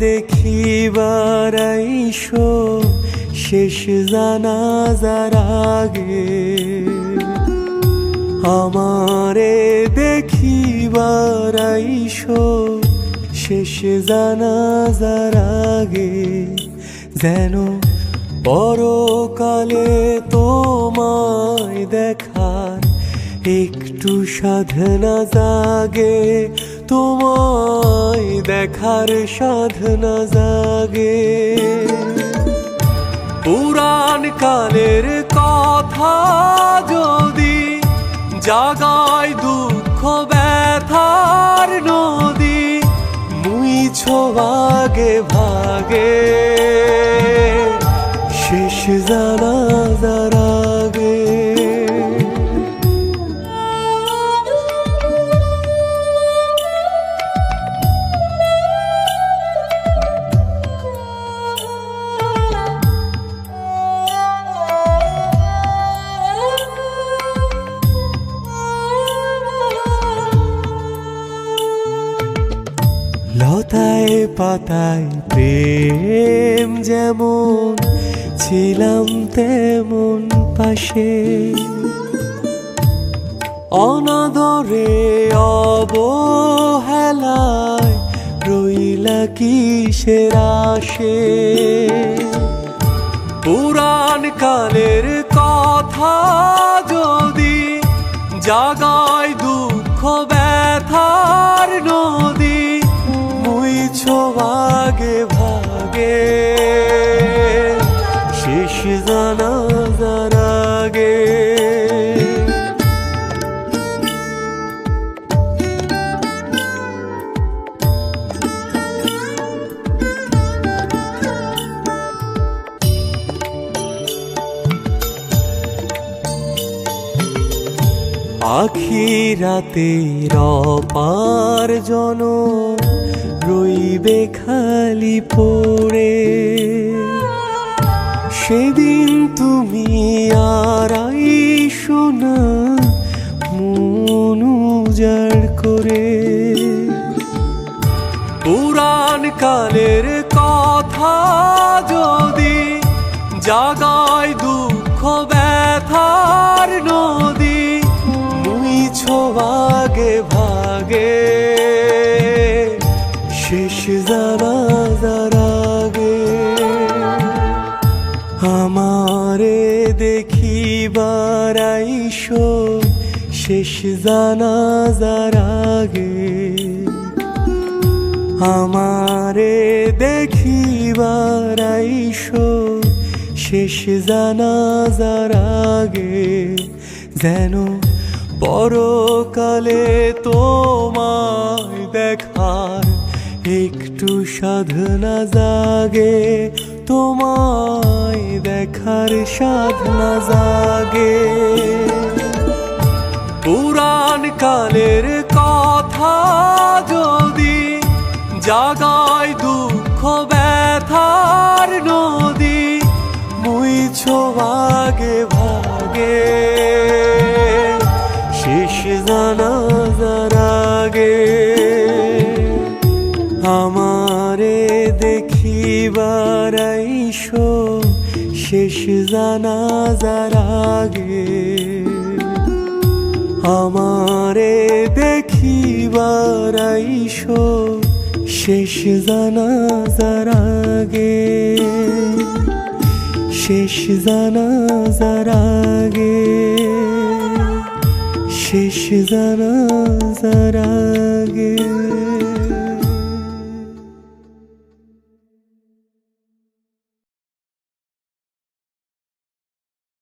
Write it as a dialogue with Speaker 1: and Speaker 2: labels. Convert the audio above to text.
Speaker 1: দেখিবার আইসো শেষ জানাজার আগে, আমারে দেখিবার আইসো শেষ জানাজার আগে, যেন পরকালে তোমায় দেখার একটু সাধনা জাগে, তোমায় দেখার সাধনা জাগে। পুরাণ কালের কথা যদি জাগায় দুঃখ ব্যথার নদী, মুইছো ভাগে ভাগে শেষ জানাজার আগে। লতায় পাতায় প্রেম যেমন ছিলাম তেমন পাশে, অনাদরে অবহেলায় রইলা কিসের আশে। পুরাণ কালের কথা যদি জাগায় দুঃখ ব্যথার নদী, মুইছো ভাগে ভাগে শেষ জানাজার আগে। আখিরাতের অপার জনম রইবে খালি পড়ে, সেদিন তুমি আর আইসো না মন উজাড় করে। পুরাণ কালের কথা যদি জাগায় দুঃখ ব্যথার নদী, মুইছো ভাগে ভাগে শেষ জানাজার আগে। আমারে দেখিবার আইসো শেষ জানাজার আগে, আমারে দেখিবার আইসো শেষ জানাজার আগে, যেন পরকালে তোমায় দেখার একটু সাধনা জাগে, তোমায় দেখার সাধনা জাগে। পুরাণ কালের কথা যদি জাগায় দুঃখ ব্যথার নদী, মুইছো ভাগে ভাগে শেষ জানাজার আগে। আমারে দেখিবার আইসো শেষ জানাজার আগে, আমারে দেখিবার আইসো শেষ জানাজার আগে, শেষ জানাজার আগে, শেষ জানাজার আগে।